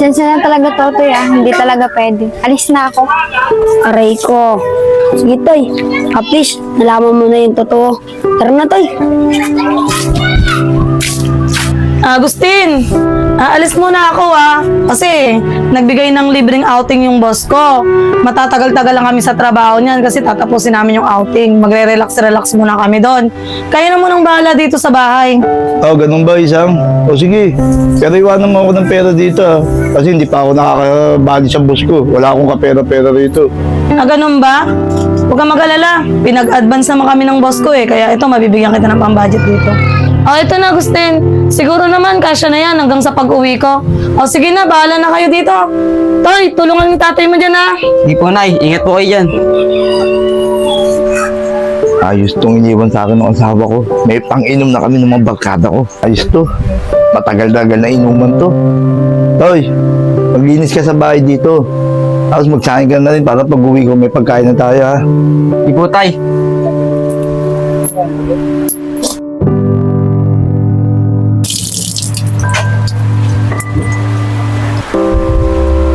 Pasensya na talaga, Totoy, Hindi talaga pwede. Alis na ako. Aray ko. Sige, Toy. At least, nalaman mo na yung totoo. Tara na, Toy. Agustin, aalis muna ako kasi nagbigay ng libreng outing yung boss ko. Matatagal-tagal lang kami sa trabaho niyan kasi tatapusin namin yung outing. Magre-relax muna kami doon. Kaya na munang bahala dito sa bahay. Oh, ganun ba, Isang? O sige, pero iwanan mo ako ng pera dito kasi hindi pa ako nakakabali sa boss ko. Wala akong kapera-pera rito. Ganun ba? Huwag kang mag-alala. Pinag-advance naman kami ng boss ko kaya ito, mabibigyan kita ng pang-budget dito. Ito na, Agustin. Siguro naman, kasya na yan hanggang sa pag-uwi ko. Sige na, bahala na kayo dito. Toy, tulungan yung tatay mo dyan, Hindi po, Nay. Ingat po kayo dyan. Ayos tong iniwan sa akin ng asawa ko. May pang-inom na kami ng mga barkada ko. Ayos to. Matagal-dagal na inuman to. Toy, maglinis ka sa bahay dito. Tapos magsahin ka na rin para pag-uwi ko may pagkain na tayo, Hindi po, Tay.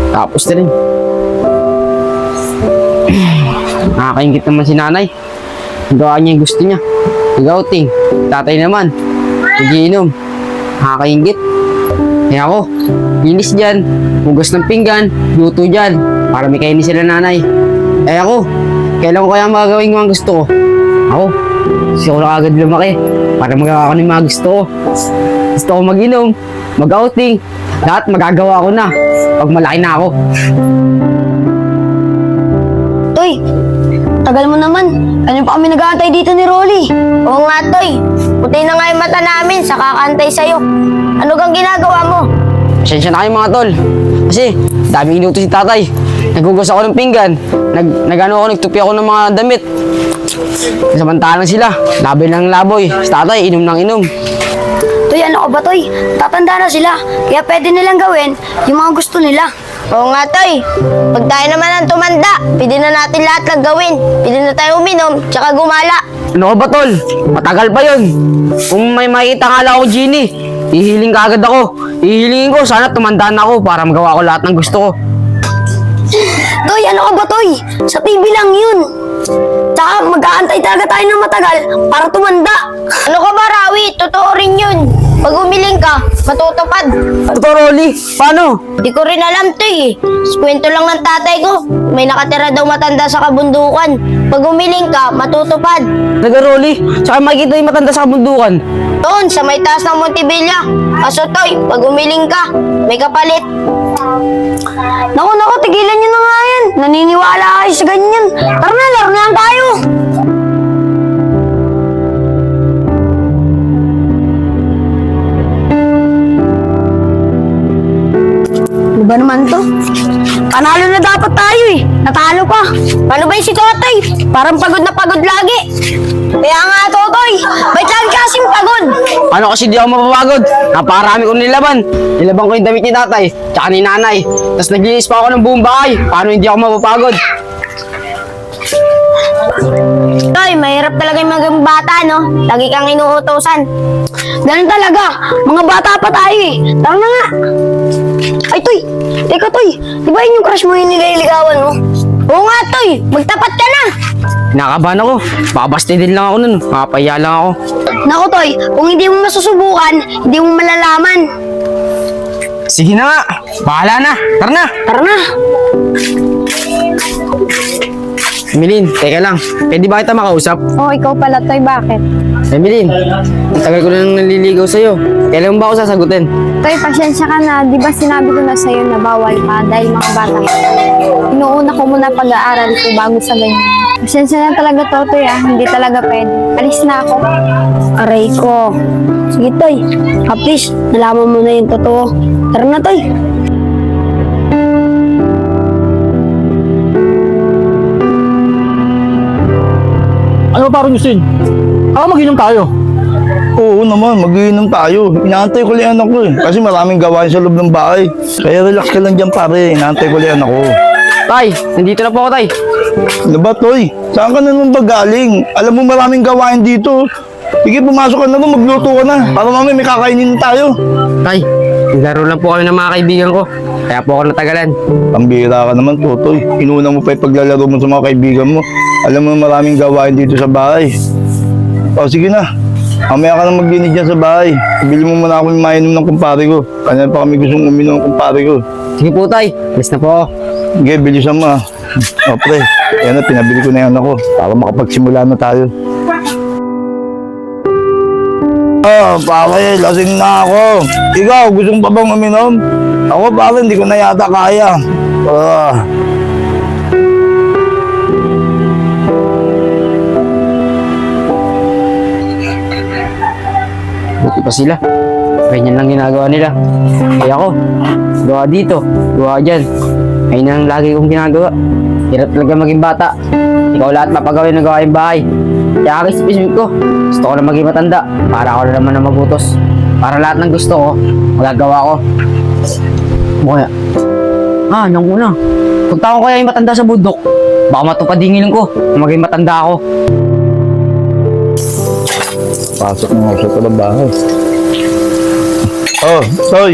Tapos na rin. Nakakaingit naman si nanay. Gawa niya yung gusto niya. Nag-outing. Tatay naman. Nagiinom. Nakakaingit. Kaya ako, linis dyan. Hugas ng pinggan. Luto dyan. Para may kainin sila nanay. Ako, kailan ko kaya magagawin yung mga gusto ko? Ako, gusto ko na agad lumaki. Para magagawa ko ng mga gusto ko. Gusto ko mag-inom, mag-outing. Lahat magagawa ko na. Pag malaki na ako. Toy, tagal mo naman. Ano pa kami nag-aantay dito ni Rolly? Oo nga, Toy. Puti na nga yung mata namin sa kakantay sa'yo. Ano kang ginagawa mo? Pasensya na kayo mga tol. Kasi, daming inuto si tatay. Nagugas ako ng pinggan. Nagtupi ako ng mga damit. Samantalang sila, laboy ng laboy. Si tatay, inom ng inom. Toy, ano ka ba, Toy? Tatanda na sila. Kaya pwede nilang gawin yung mga gusto nila. Oo nga, Toy. Pag tayo naman ang tumanda, pwede na natin lahat lang gawin. Pwede na tayo uminom, tsaka gumala. Ano ka ba tol? Matagal pa yun. Kung may makita nga lang ako, Genie, hihiling ka agad ako. Hihilingin ko, sana tumanda na ako para magawa ko lahat ng gusto ko. Toy, ano ka ba, Toy? Sa TV lang yun. Tsaka mag-aantay talaga tayo ng matagal para tumanda. Ano ka ba, Rawi? Totoo rin yun. Pag umiling ka, matutupad. Totoo, Rolly. Paano? Di ko rin alam, Toy. Kwento lang ng tatay ko. May nakatira daw matanda sa kabundukan. Pag umiling ka, matutupad. Naga, Rolly. Tsaka makikita yung matanda sa kabundukan. Doon, sa may taas ng Montebilla. Kaso, Toy, pag umiling ka, may kapalit. Naku, tigilan nyo na nga yan. Naniniwala kayo sa ganyan. Tara na, laro na lang tayo. Ano ba naman to? Panalo na dapat tayo Natalo pa. Paano ba yung si Totoy? Parang pagod na pagod lagi. Kaya nga, Totoy, ba't lagi kasing pagod? Ano kasi di ako mapapagod? Napakarami kong nilaban. Nilaban ko yung damit ni tatay, tsaka ni nanay. Tapos naglinis pa ako ng buong bahay. Paano hindi ako mapapagod? Toy, mahirap talaga yung mga bata, no? Lagi kang inuutosan. Ganun talaga. Mga bata pa tayo Tara na nga. Ay, Toy. Teka, Toy. Di ba yun yung crush mo yung nililigawan mo? Oo nga, Toy, magtapat ka na. Nakabahan ako. Babasti din lang ako nun. Mapaya lang ako. Naku, Toy. Kung hindi mo masusubukan, hindi mo malalaman. Sige na nga. Bahala na. Tara na. Tara na. Emilyn, teka lang. Pwede ba kita makausap? Ikaw pala, Toy. Bakit? Emilyn, ang tagal ko nang naliligaw sa'yo. Kailan mo ba ako sasagutin? Toy, pasensya ka na. Di ba sinabi ko na sa'yo na bawal ka dahil mga bata ka? Inuuna ko muna pag-aaral ko bago sa ganyan. Pasensya na talaga, Totoy, Hindi talaga pwede. Alis na ako. Aray ko. Sige, Toy. At least, nalaman mo na yung totoo. Tara na, Toy. Ano ba parang Justin? Mag-inom tayo. Oo naman, mag-iinom tayo. Inaantay ko lang anak ko kasi maraming gawain sa loob ng bahay. Kaya relax ka lang dyan pare, inaantay ko lang ako. Tay, nandito na po ako, Tay. Ano ba, Toy? Saan ka na naman ba galing? Alam mo maraming gawain dito. Sige, pumasok ka na rin, magluto ka na. Para mamaya may kakainin na tayo. Tay, naglaro lang po kami ng mga kaibigan ko. Kaya po ako natagalan. Pambira ka naman, Totoy. Inuna mo pa yung paglalaro mo sa mga kaibigan mo. Alam mo maraming gawain dito sa bahay. O sige na, mamaya ka na maglinis dyan sa bahay. Bili mo muna ako yung mainom ng kumpare ko. Kanya pa kami gustong uminom ng kumpare ko. Sige po, tay. Alis na po ako. Sige, bilisan mo ah. O pre, yan na, pinabili ko na yan ako para makapagsimula na tayo. Pare, lasing na ako. Ikaw, gusto mo pa bang uminom? Ako pare, hindi ko na yata kaya. Buti pa sila. Ganyan lang ginagawa nila. Kaya ako, gawa dito, gawa dyan. Ayun ang lagi kong ginagawa. Hirap talaga maging bata. Ikaw lahat mapagawin ng gawain bahay. Kaya ang specific ko, gusto ko na maging matanda. Para ako na naman na magutos. Para lahat ng gusto ko, magagawa ko. Mukha. Nang una. Punta ko kaya yung matanda sa bundok. Baka matupad yung hiling ko na maging matanda ako. Pasok mo sa trabaho. Oh, Toy.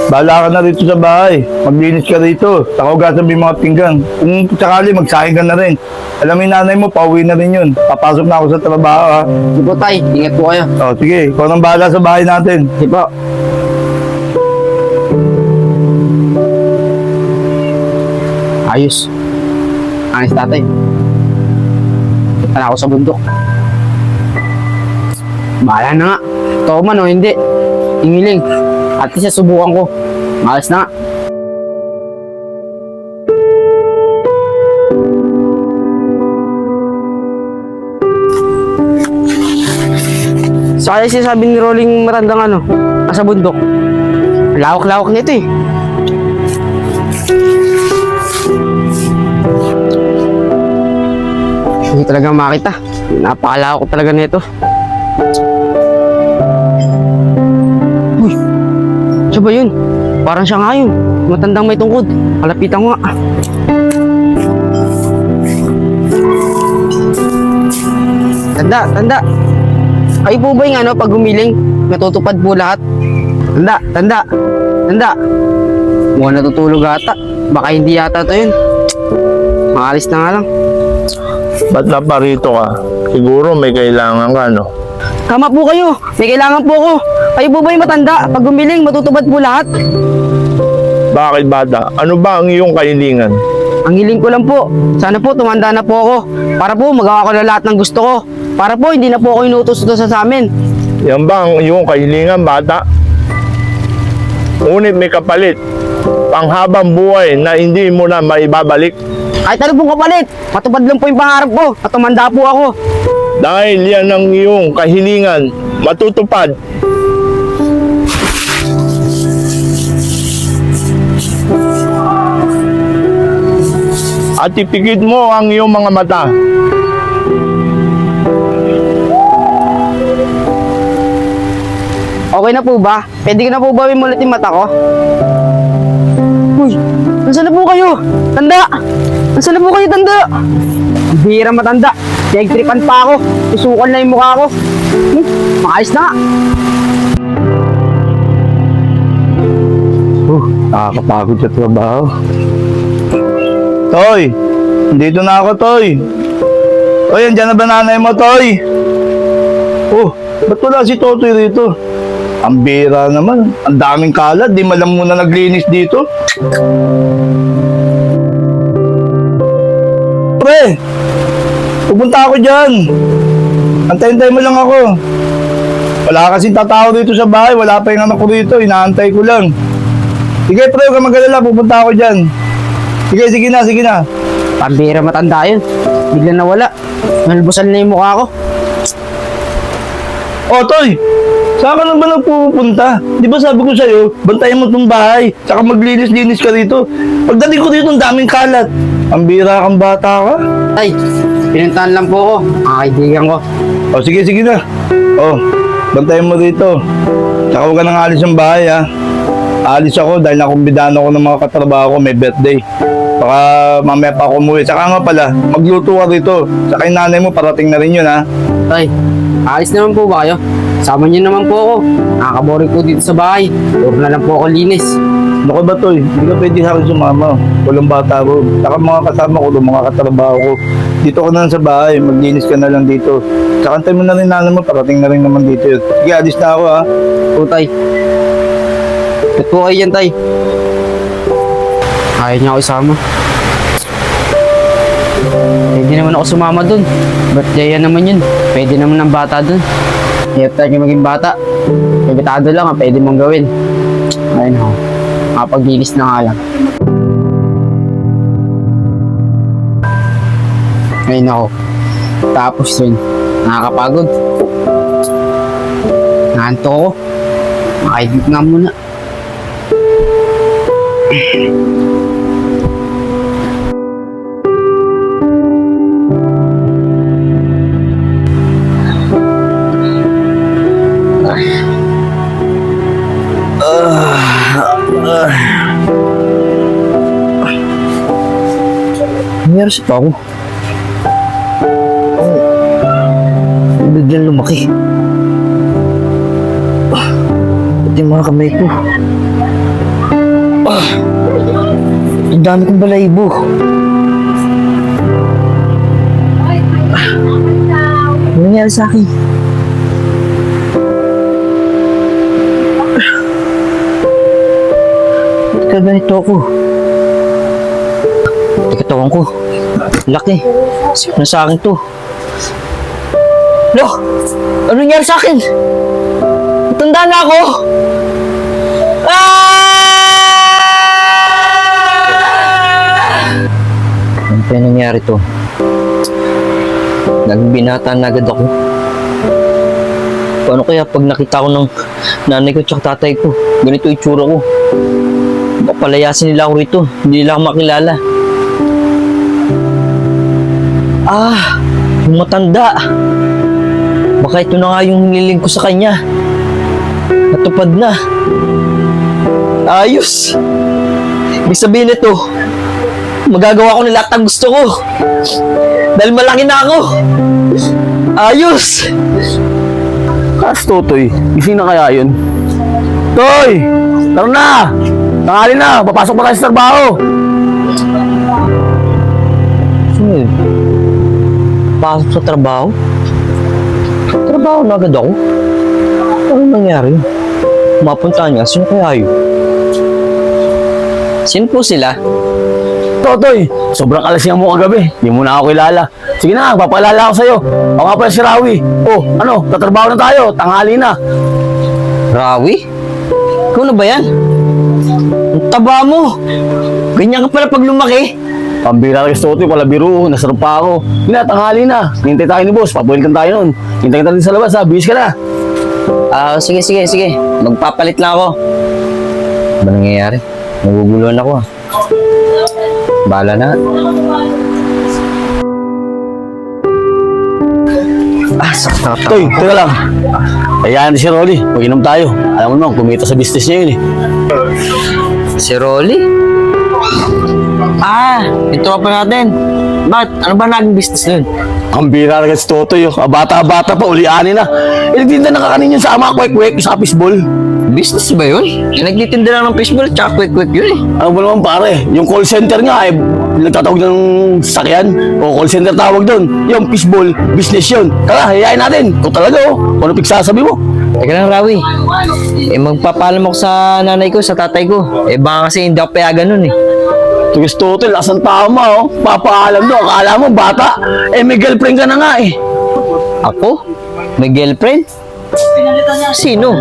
Bahala ka na rito sa bahay. Maglinis ka rito. Saka ugasan mo yung mga pinggan. Kung sakali, magsahin ka na rin. Alam mo yung nanay mo, pauwi na rin yun. Papasok na ako sa trabaho ha. Sige po, tay. Ingat po kayo. Oh, sige, ikaw nang bahala sa bahay natin. Sige po. Ayos. Ayos, tatay. Punta na ako sa bundok. Bahala na nga. Totoo man o hindi. Hingiling. At least subukan ko. Malas na nga. Sa kaya sinasabi ni Rolling matandang nasa bundok. Lawak-lawak nito eh. Hindi talaga makita. Napakalawak ko talaga nito. Uy, siya ba yun? Parang siya nga yun. Matandang may tungkod. Kalapitan ko nga. Tanda. Kayo po ba yung pag gumiling, natutupad po lahat? Tanda. Mukhang natutulog ata. Baka hindi yata ito yun. Makalis na nga lang. Ba't naparito ka? Siguro may kailangan ka, no? Tama po kayo. May kailangan po ako. Kayo po ba yung matanda? Pag gumiling, matutupad po lahat. Bakit bata? Ano ba ang iyong kahilingan? Ang hiling ko lang po, sana po tumanda na po ako. Para po magawa ko na lahat ng gusto ko. Para po hindi na po ako inutos-utos sa amin. Yan ba ang iyong kahilingan, bata? Ngunit may kapalit. Panghabang buhay na hindi mo na maibabalik. Kahit ano pong kapalit, matupad lang po yung pangarap ko at tumanda po ako. Dahil yan ang iyong kahilingan, matutupad. At ipikit mo ang iyong mga mata. Okay na po ba? Pwede ko na po ba ulit yung mata ko? Uy, nasaan na po kayo? Tanda! Nasaan na po kayo, tanda? Ang bihira matanda. Pinagtripan pa ako. Isukan na yung mukha ko. Maayos na nga. Nakakapagod sa trabaho. Toy! Dito na ako, Toy! Toy, andyan na ba nanay mo, Toy? Oh, ba't wala si Totoy rito? Ang bira naman. Ang daming kalat. Di malam muna naglinis dito. Pre! Pupunta ako dyan. Antay-antay mo lang ako. Wala kasing tatao dito sa bahay. Wala pa yung anak ko rito. Inaantay ko lang. Sige, pre, huwag ka mag-alala. Pupunta ako dyan. Sige na. Pambira matanda yun. Bigla nawala. Nalbusan na yung mukha ko. Oh, Toy! Saan ka na ba nagpupunta? Di ba sabi ko sa'yo, bantayan mo itong bahay, saka maglinis-linis ka rito. Pagdating ko dito, ang daming kalat. Ang bira kang bata ka. Tay, pinuntahan lang po ako. Mga kaibigan ko. Oh, sige na. Oh, bantayan mo dito. Saka huwag ka nang alis ng bahay, ha. Alis ako dahil nakumbidano ako ng mga katrabaho ko, may birthday. Baka mamaya pa ako umuwi. Saka nga pala, magluto ka rito. Saka yung nanay mo, parating na rin yun, ha. Tay, alis naman po ba kayo? Sama niyo naman po ako. Nakakaboring po dito sa bahay. Puro na lang po ako linis. Ano ka ba, Toy? Hindi ka pwede sa akin sumama. Walang bata ko. Saka mga kasama ko, mga katrabaho ko. Dito ka na lang sa bahay. Maglinis ka na lang dito. Saka antay mo na rin nanay mo. Parating na rin naman dito yun. Sige, alis na ako ha. Po, Tay. Ba't po kayo dyan, Tay? Ayaw niya ako isama. Pwede naman ako sumama dun. Ba't yan naman yun? Pwede naman ng bata dun. Hirap tayo maging bata. Limitado lang ang pwede mong gawin. Ayun ako. Makapaglinis na nga lang. Ayun ako. Tapos rin. Nakakapagod. Nahanto ako. Makaigit nga muna. Nangyari sa pa ako. Biglang lumaki. Pati yung mga kamay ko. Ang dami kong balahibo. Ano nangyari sa akin? Ba't ganito ako? Katawan ko. Laki. Sakit na sa akin to. Lo! Ano nangyari sa akin? Matanda na ako! Ano pa yung nangyari to? Nagbinata na agad ako. Paano kaya pag nakita ko ng nanay ko at tatay ko? Ganito itsura ko. Papalayasin nila ako rito. Hindi nila ako makilala. Yung matanda. Baka ito na nga yung hiniling ko sa kanya. Natupad na. Ayos. Ibig sabihin nito, magagawa ko na lahat ng gusto ko. Dahil malaki na ako. Ayos. Totoy, gising na kaya yun? Toy! Tara na! Tanghali na! Papasok pa tayo sa trabaho! Sino yun? Pasok sa trabaho? Trabaho na agad ako? Ano nangyari? Mapunta niya, sino kaya yun? Sino po sila? Totoy, sobrang alasing mo kagabi. Hindi mo na ako kilala. Sige na, papalala ako sa'yo. Ako nga pala si Rawi. Oh, ano, tatrabaho na tayo. Tanghali na. Rawi? Ikaw na ba yan? Ang taba mo! Ganyan ka pala pag lumaki. Pambira ka sa Totoy, pala biro. Nasarap pa ako. Hindi na, tanghali na. Hintay tayo ni boss. Pabulikan tayo nun. Hintay kita rin sa labas ha. Bihis ka na. Sige. Magpapalit lang ako. Ano nangyayari? Naguguluhan ako ah. Bahala na. Sakit na Toy, teka lang. Ayan si Rolly. Mag-inom tayo. Alam mo naman, kumita sa business niya yun eh. Si Rolly? Ito pa natin. Bakit? Ano ba naging business nun? Ang bira na si Totoy. Bata-bata pa, ulianin na. Nagtinda na kakanin yun sa ama, kwek-kwek, sa fishball. Business ba yun? Nagtitinda lang ng fishball, tsaka quick yun eh. Ano ba naman pare? Yung call center nga nagtatawag ng sasakyan o call center tawag doon. Yung fishball, business yun. Tara, hayain natin. Kung talaga kung ano pigsasabi mo. Teka lang, Rawi. Magpapaalam ako sa nanay ko, sa tatay ko. Baka kasi hindi ako payagan nun eh. Tugis Totoy, lasang tama oh. Papaalam doon. Akala mo bata. May girlfriend ka na nga eh. Ako? May girlfriend? Sino?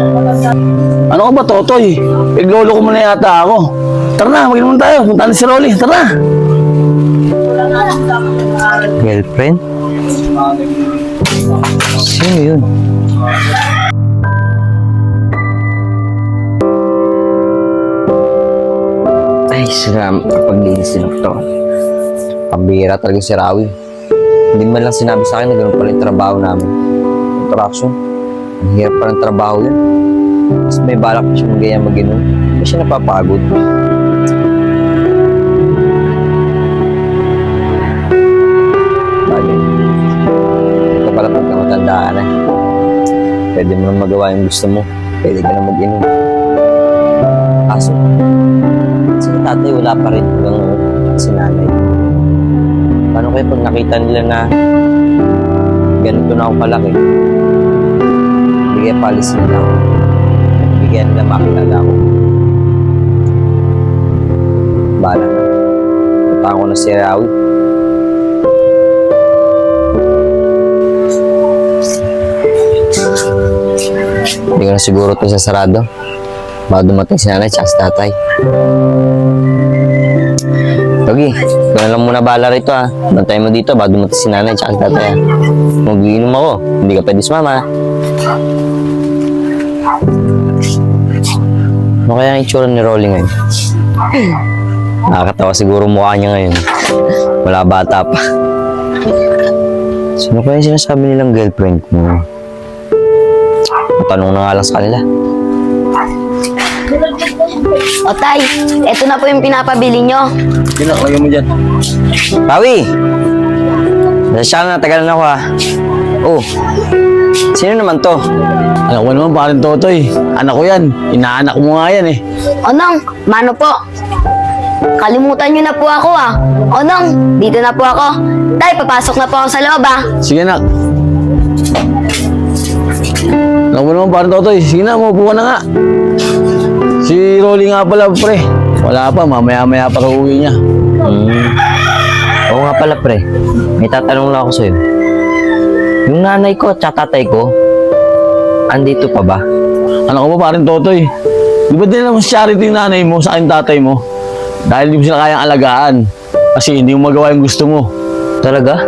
Ano ka ba, Totoy? Iglolo ko muna yata ako. Tara na, mag-inom tayo. Punta na si Rolly. Tara na. Girlfriend? Sino yun? Ay, salamat kapag linis din ito. Pambira talaga si Rawi. Hindi man lang sinabi sa akin na gano'n pala yung trabaho namin. Interaction. Ang hirap pa ng trabaho yun. Mas may balak pa siya mag-ganyan mag-inom. Hindi siya napapagod. Bagay. Ito pala pagka matanda pwede mo na magawa yung gusto mo. Pwede ka na mag-inom. Kaso, si tatay wala pa rin hanggang si nanay. Paano kaya pag nakita nila na ganito na ako kalaki? Bigay palis nila ako. Bigyan nila makilala ako. Bahala na. Punta ko na si Rawi. Hindi ko na siguro ito sasarado. Baka dumating si nanay tsaka si tatay. Yogi, ikaw na lang muna bahala rito ha. Bantay mo dito, baka dumating si nanay tsaka si tatay ha. Mag-iinom ako, hindi ka pwede sumama ha. Ano kaya ang itsura ni Rolly ngayon? Nakakatawa siguro mukha niya ngayon. Wala bata pa. Sino kaya yung sinasabi nilang girlfriend mo? Tanong na nga lang sa kanila. O tay, eto na po yung pinapabili nyo. Lagyan mo dyan. Rawi! Nasasya na, tagal na ako ha. Oh, sino naman to? Alam ko naman parin Totoy. Anak ko yan. Inaanak mo nga yan eh. Onong, mano po? Kalimutan nyo na po ako ah. Onong, dito na po ako. Tay, papasok na po ako sa loob ah. Sige nak. Alam mo naman parin Totoy. Sige na, maupo ka na nga. Si Rolly nga pala pre. Wala pa, mamaya-maya pa uwi niya. Oo nga pala pre, may tatanong lang ako sa'yo. Yung nanay ko at tatay ko, andito pa ba? Anak ko ba parin Totoy? Di ba din naman charity yung nanay mo sa akin tatay mo? Dahil di mo sila kayang alagaan. Kasi hindi mo magawa yung gusto mo. Talaga?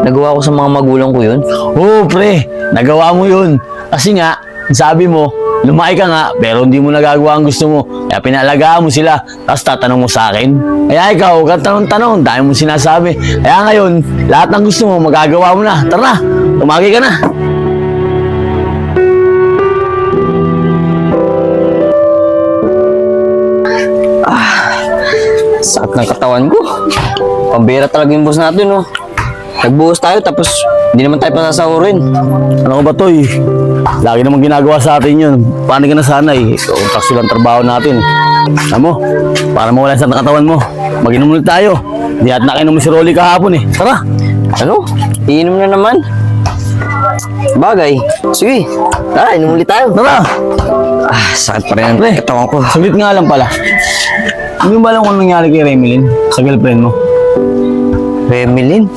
Nagawa ko sa mga magulang ko yun? Oo pre, nagawa mo yun. Kasi nga, sabi mo, lumaki ka nga, pero hindi mo nagagawa ang gusto mo. Kaya pinalagaan mo sila, tapos tatanong mo sa akin. Kaya ikaw, tanong-tanong, dahil mo sinasabi. Kaya ngayon, lahat ng gusto mo, magagawa mo na. Tara na, tumagi ka na. Sakit ng katawan ko. Pambira talaga yung boss natin, no? Nagbuhos tayo, tapos hindi naman tayo pasasahurin. Ano ko ba, Toy? Lagi naman ginagawa sa atin yun. Paano ka na sanay? Kung takso lang trabaho natin. Alam mo, para mawala sa katawan mo, mag-inom ulit tayo. Di at nakinom mo si Rolly kahapon eh. Tara! Ano? Iinom na naman? Bagay. Sige, tara, inom ulit tayo. Tara! Sakit pa rin ang Pre, katawan ko. saglit nga lang pala. Hindi mo ba alam kung nangyari kay Remilyn sa girlfriend mo? Remilyn?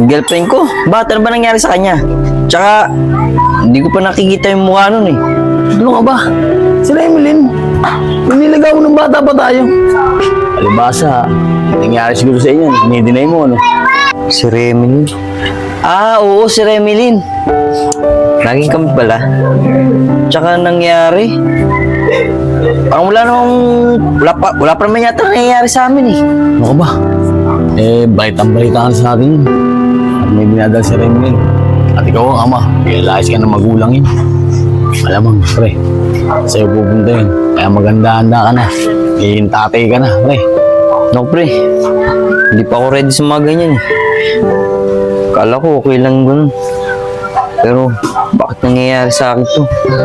Girlfriend ko? Bakit ano ba nangyari sa kanya? Tsaka, hindi ko pa nakikita yung mukha nun eh. Ano ka ba? Si Remilyn. Yung nilagaw ng bata pa tayo. Alibasa, nangyari siguro sa inyo. Dinay mo, ano? Si Remilyn? Ah, oo, si Remilyn. Naging kami pala. Tsaka nangyari. Parang wala pa naman yata nangyayari sa amin eh. Ano ka ba? Balitang-balita ka sa atin yun. At may binadal si Remilyn. At ikaw ang ama, realize ka na magulang yun. Alamang, pre, sa'yo pupunta yun. Kaya maganda-handa ka na. Tatay ka na, pre. No, pre. Hindi pa ako ready sa mga ganyan eh. Kala ko okay lang ganun. Pero, bakit nangyayari sa akin to?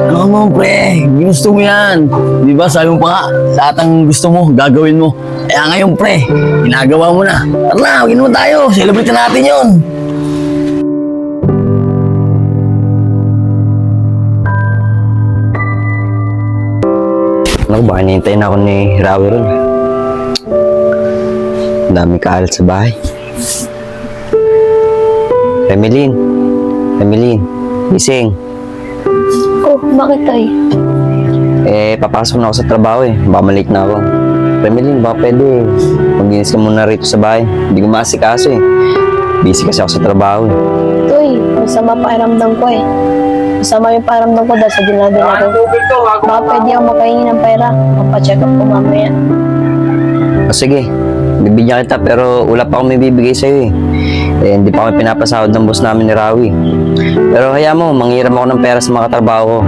Ano mo, pre? Gusto mo yan. Di ba, sabi mo pa nga, lahat ang gusto mo, gagawin mo. Kaya ngayon, pre, ginagawa mo na. Tara na, mag-inom tayo. Celebrate na natin yun. Ano, baka hinihintay na ako ni Rawi ron. Ang dami kaalat sa bahay. Remilyn. Remilyn. Gising. Oh, bakit tay? Papasok na ako sa trabaho eh. Baka malate na ako. Remilyn, baka pwede mag-inis ka muna rito sa bahay. Hindi ko maasikaso eh. Busy kasi ako sa trabaho eh. Toy, masama pakiramdam ko eh. Masama yung pakiramdam ko dahil sa ginagawa ko. Baka pwede ako makahingi ng pera. Mapacheck up ko mamaya. O sige, bibigyan kita pero wala pa akong may bibigay sa'yo eh. Hindi pa kami pinapasahod ng boss namin ni Rawi. Pero kaya mo, manghiram ako ng pera sa mga katrabaho ko.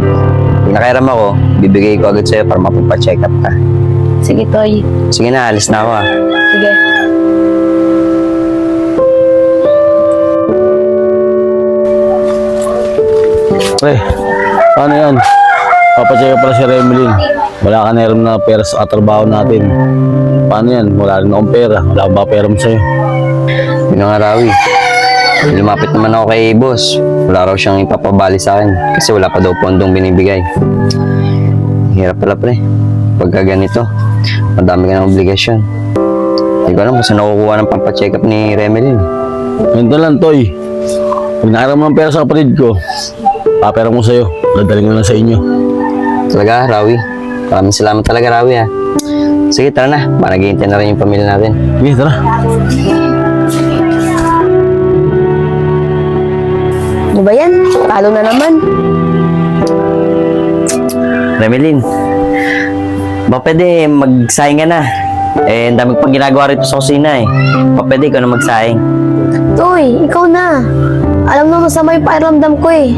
Pag nakairam ako, bibigay ko agad sa'yo para mapapacheck up ka. Sige, Toy. Sige na, alis na ako ah. Sige. Pre, paano yan? Papacheck pala si Remelin. Wala ka na rin na pera sa katrabaho natin. Paano yan? Wala rin akong pera. Wala akong ba pera mo sa'yo? Yun na nga, Rawi. Lumapit naman ako kay boss. Wala raw siyang ipapabali sa akin kasi wala pa daw pondong binibigay. Hirap pala, pre. Pagka ganito, madami ka ng obligasyon. Hindi ko alam kung saan nakukuha ng pampacheck up ni Remelin. Ganito lang, Toy. Pag nakaram ng pera sa kapatid ko, papera mo sa'yo. Dadaling ko lang sa inyo. Talaga, Rawi. Maraming salamat talaga, Rawi, ha. Sige, tara na. Para naghihintay na rin yung pamilya natin. Sige, tara. Ano ba yan? Talo na naman. Remelin, ba pwede magsayang ka na? Eh, ang dami pang ginagawa rito sa kusina eh. Ba pwede ikaw na magsayang? Toy, ikaw na. Alam mo masama yung pakiramdam ko eh.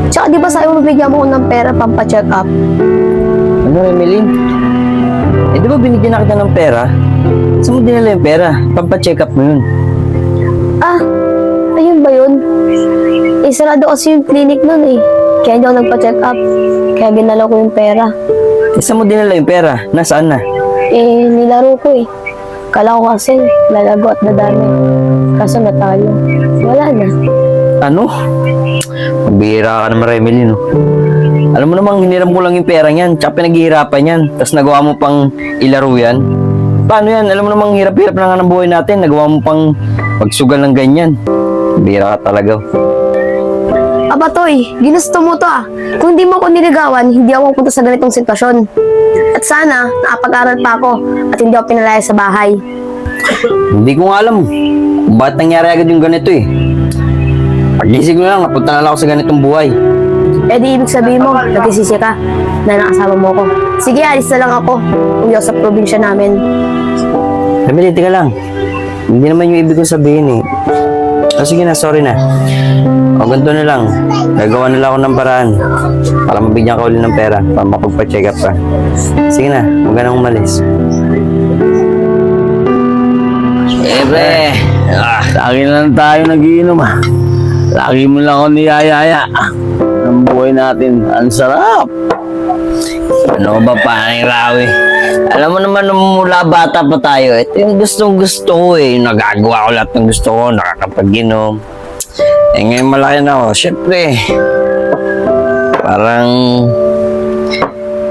Tsaka di ba sa'yo mabigyan mo ko ng pera pampacheck up? Ano, Remelin? Eh, di ba binigyan na kita ng pera? Saan mo dinala yung pera? Pampacheck up mo yun. Ah, ayun ba yun? Eh, sarado kasi yung clinic nun eh. Kaya hindi ako nagpa-check up. Kaya ginala ko yung pera. Eh, saan mo dinala yung pera? Nasaan na? Eh, nilaro ko eh. Kala ko kasi lalago at dadami. Kaso natalo. Wala na. Ano? Magbihira ka naman, Remelin, no? Alam mo namang hiniram ko lang yung pera niyan, tsaka pinaghihirapan yan, tapos nagawa mo pang ilaro yan. Paano yan? Alam mo namang hirap-hirap na nga ng buhay natin, nagawa mo pang pagsugal ng ganyan. Bihira ka talaga. Aba, Toy, ginusto mo to ah. Kung hindi mo ako niligawan, hindi ako pupunta sa ganitong sitwasyon. At sana, nakapag-aral pa ako at hindi ako pinalaya sa bahay. Hindi ko nga alam kung bakit nangyari agad yung ganito eh. Pagising ko lang, napunta na lang ako sa ganitong buhay. Eh di ibig sabihin mo, nagsisisi ka na nakasama mo ko. Sige, alis na lang ako. Uwi ako sa probinsya namin. Remelin, tika lang. Hindi naman yung ibig kong sabihin eh. Sige na, sorry na. O ganito na lang. Gagawa na lang ako ng paraan para mabigyan ka ulit ng pera para makapag-check up ka. Sige na, huwag ka nang umalis. Lagi na lang tayo nagiinom ah. Lagi mo lang ako niyayaya. Ang buhay natin, ang sarap. Ano ba pa, Rawi? Alam mo naman nung mula bata pa tayo, ito yung gustong gusto ko eh. Yung nagagawa ko lahat ng gusto ko, nakakapag-inom. Eh ngayon malaki na ako, syempre. Parang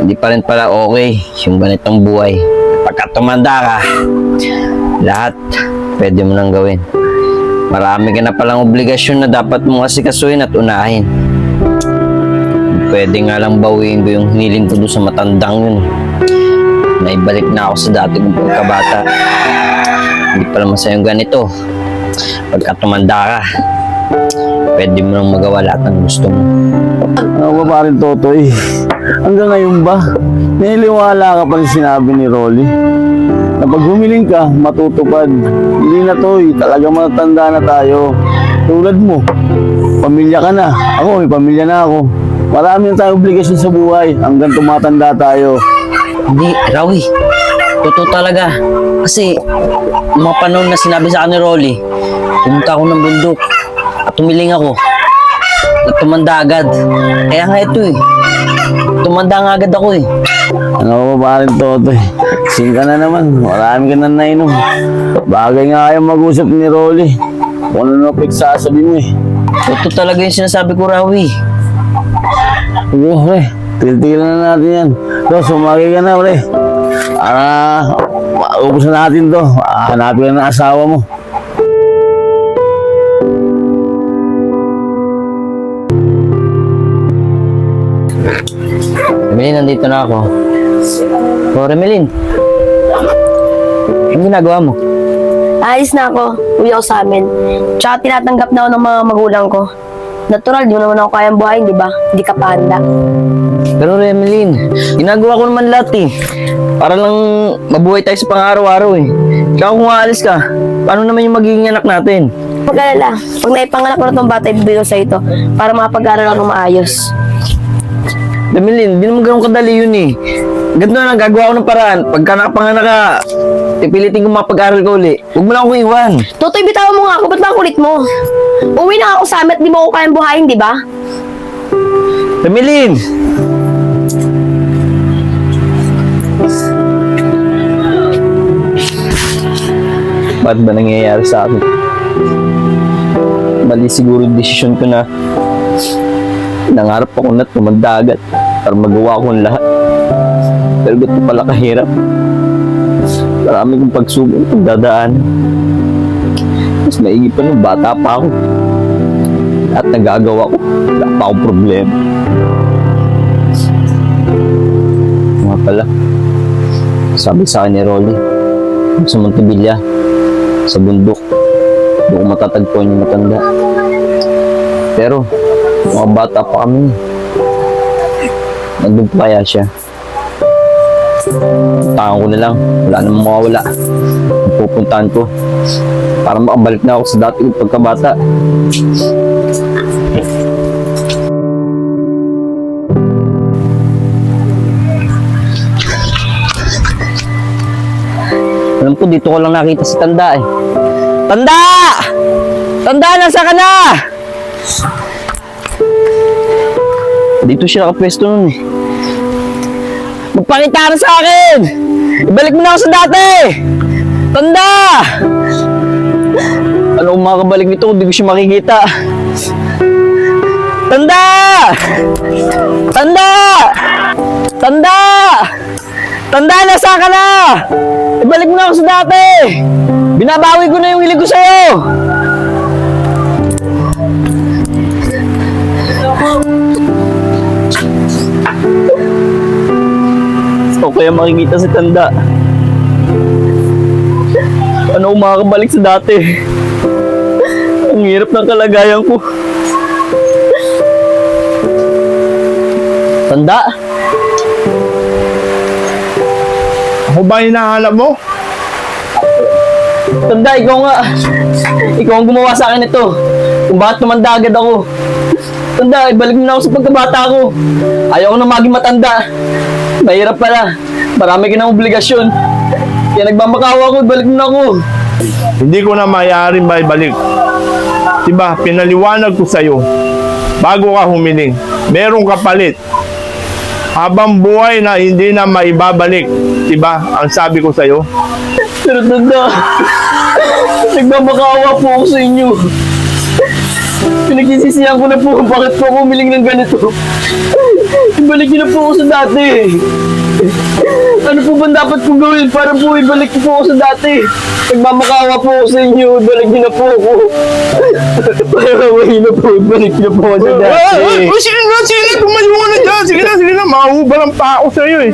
hindi pa rin pala okay yung ganitong buhay. Pagka tumanda ka, lahat pwede mo nang gawin. Marami ka na palang obligasyon na dapat mong asikasuhin at unahin. Pwede nga lang bawiin ko yung hiniling ko doon sa matandang yun. Naibalik na ako sa dati kong pagkabata. Hindi pala masayang ganito. Pagka tumanda ka, pwede mo nang magawa lahat ng gusto mo. Ano ba pa rin, Totoy? Hanggang ngayon ba? Niliwala ka pa rin sinabi ni Rolly. Na pag humiling ka, matutupad. Hindi na, Toy. Talaga matanda na tayo. Tulad mo, pamilya ka na. Ako, may pamilya na ako. Marami na tayong obligasyon sa buhay hanggang tumatanda tayo. Hindi, Rawi. Totoo talaga. Kasi, mga panahon na sinabi sa akin ni Rolly, pumunta ako ng bundok at tumiling ako. At tumanda agad. Kaya nga ito eh. Tumanda nga agad ako eh. Ano ba pa rin, Totoy? Sing ka na naman. Marami ka na nainom. Bagay nga kayo mag-usap ni Rolly. Kung ano pagsasabi mo eh. Totoo talaga yung sinasabi ko, Rawi. Sige, pre. Tigil-tigilan na natin yan. So, sumagi ka na, pre. Maubos na natin to. Hanapin ka ng asawa mo. Remelin, nandito na ako. O, Remelin. Anong ginagawa mo? Alis na ako. Uwi ako sa amin. Tsaka tinatanggap na ako ng mga magulang ko. Natural, di mo naman ako kayang buhayin, di ba? Hindi ka pa handa. Pero Remelin, ginagawa ko naman lahat eh. Para lang mabuhay tayo sa pang-araw-araw eh. Tsaka kung aalis ka, paano naman yung magiging anak natin? Pag-alala, pag naipanganak ko na itong bata, ibibigay ko sa ito para makapag-aral ako ng maayos. Remelin, di naman ganun kadali yun eh. Ganito na lang, gagawa ko ng paraan. Pagka nakapanganak ka, pipilitin ko mapag-aral ka uli. Huwag mo lang akong iwan. Totoy, bitawan mo nga ako. Ba't ba ang kulit mo? Uwi na ako sa amin at di mo ako kayang buhayin, di ba? Camilin! Ba't ba nangyayari sa akin? Mali siguro yung desisyon ko na nangarap ako na tumandagat para magawa ko ang lahat. Pero ba't pala kahirap? Marami kong pagsubok at dadaan. Mas maigi pa nung bata pa ako. At nagagawa ko, wala pa akong problema. Nga pala, sabi sa akin ni Rolly, sa Montevilla, sa bundok, doon ko matatagpuan yung matanda. Pero, mga bata pa kami. Nandun pa kaya siya. Puntahan ko na lang, wala namang mawawala. Pupuntahan ko para makabalik na ako sa dati kong pagkabata. Alam ko, dito ko lang nakita si Tanda eh. Tanda! Tanda, nasa ka na? Dito siya nakapwesto nun eh. Magpakita ka sa akin! Ibalik mo na ako sa dati! Tanda! Ano kung makakabalik nito kung di ko siya makikita? Tanda! Tanda! Tanda! Tanda, nasa ka na? Ibalik mo na ako sa dati! Binabawi ko na yung hilig ko sa'yo! O kaya makikita si Tanda. Ano kung makakabalik sa dati? Ang hirap ng kalagayan ko. Tanda? Ako ba hinahanap mo? Tanda, ikaw nga. Ikaw ang gumawa sa akin ito. Kung bakit tumanda agad ako. Tanda, ibalik mo na ako sa pagkabata ko. Ayaw ko na maging matanda. Mahirap pala. Marami ka ng obligasyon. Kaya nagmamakawa ako, ibalik mo na ako. Hindi ko na maaaring maibalik. Diba, pinaliwanag ko sa'yo. Bago ka humiling, merong kapalit. Habang buhay na hindi na maibabalik. Diba, ang sabi ko sa'yo. Pero Tanda, nagmamakawa po ako sa inyo. Pinagsisisihan ko na po bakit po ako humiling ng ganito. Ibalik niyo na po ako sa dati. Ano po ba dapat kong gawin para po ibalik niyo po ako sa dati? Nagmamakawa po ako sa inyo, ibalik niyo na po ako. Para mawin na po, ibalik niyo po ako sa dati. Sige, tumayo ka na dyan. Sige na, mahubalan pa ako sa'yo eh.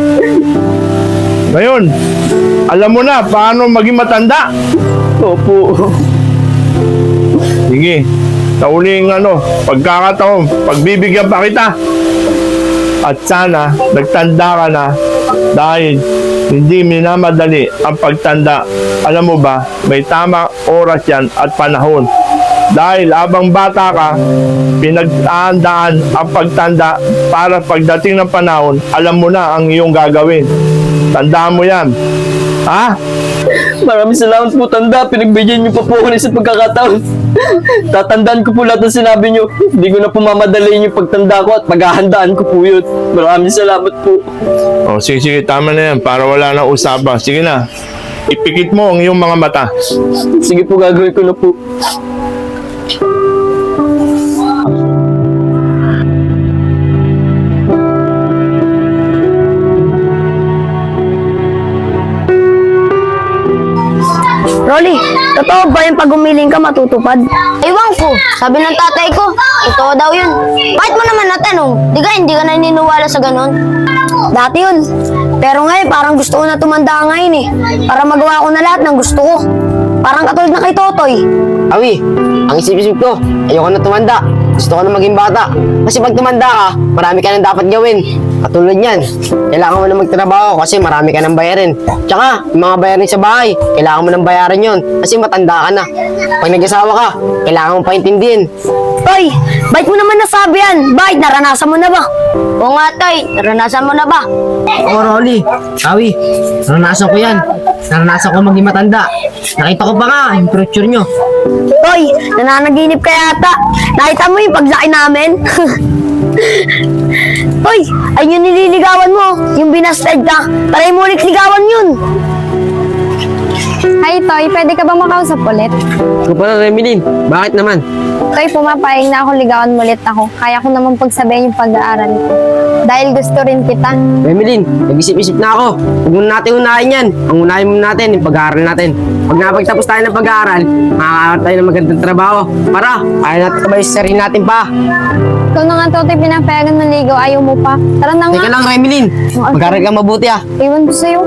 Ngayon, alam mo na paano maging matanda. Opo. Sige, sa uling pagkakataon, pagbibigyan pa kita. At sana, nagtanda ka na dahil hindi minamadali ang pagtanda. Alam mo ba, may tamang oras yan at panahon. Dahil habang bata ka, pinagdaan ang pagtanda para pagdating ng panahon, alam mo na ang iyong gagawin. Tandaan mo yan. Ha? Maraming salamat po, Tanda. Pinagbigyan niyo pa po ako sa pagkakataon. Tatandaan ko po lahat ng sinabi niyo. Hindi ko na po mamadaliin yung pagtanda ko at paghahandaan ko po yun. Maraming salamat po. Sige, tama na yan para wala na usapan. Sige na, ipikit mo ang iyong mga mata. Sige po, gagawin ko na po. Rolly, totoo ba yung pag umiling ka matutupad? Ewan ko, sabi ng tatay ko, totoo daw yun. Bakit mo naman natanong? Hindi ka naniniwala sa ganun? Dati yun. Pero ngayon, parang gusto ko na tumanda ngayon eh. Para magawa ko na lahat ng gusto ko. Parang katulad na kay Totoy. Awi, ang isip-isip ko, ayoko na tumanda. Gusto ko na maging bata. Kasi pag tumanda ka, marami ka nang dapat gawin. Katulad yan, kailangan mo na magtrabaho kasi marami ka nang bayarin. Tsaka, yung mga bayarin sa bahay, kailangan mo nang bayaran yon kasi matanda ka na. Pag nag-asawa ka, kailangan mo paintindihin. Toy, bakit mo naman nasabi yan? Bakit? Naranasan mo na ba? Oo nga, Toy, naranasan mo na ba? Oo, Rolly. Awi, naranasan ko yan. Naranasan ko maging matanda. Nakita ko pa nga yung future nyo. Toy, nananaginip ka yata. Nakita mo yung paglaki namin? Toy, ayun yung nililigawan mo. Yung binasted ka. Try mo ulit ligawan yun. Hi, Toy. Pwede ka ba makausap ulit? Ikaw pala, Remilin. Bakit naman? Toy, pumapayag na ako ligawan mo ulit ako. Kaya ko naman pagsabihin yung pag-aaral ko. Dahil gusto rin kita. Remilin, nag-isip-isip na ako. Huwag muna natin unahin yan. Ang unahin muna natin, yung pag-aaral natin. Pag napagtapos tayo ng pag-aaral, makakaroon tayo ng magandang trabaho. Para, kaya natin kamay sa sarili natin pa. Ikaw na nga, Totoy, pinapayagan ng ligaw. Ayaw mo pa. Tara na nga. Teka lang, Remilin. Mag-aaral ka mabuti ah. Iwan ko sa'yo.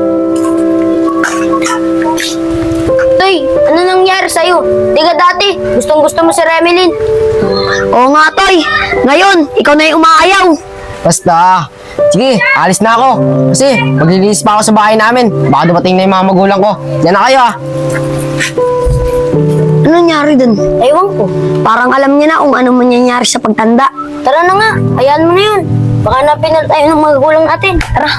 Toy, ano nangyari sa'yo? Di ka dati, gustong-gusto mo si Remelin. Oo nga, Toy. Ngayon, ikaw na yung umaayaw. Basta, sige, alis na ako. Kasi, maglilinis pa ako sa bahay namin. Baka dumating na yung mga magulang ko. Yan na kayo ah. Ano nangyari dun? Ewan ko. Parang alam niya na kung ano mangyayari sa pagtanda. Tara na nga, hayaan mo na yun. Baka napinal tayo ng magulang natin. Tara.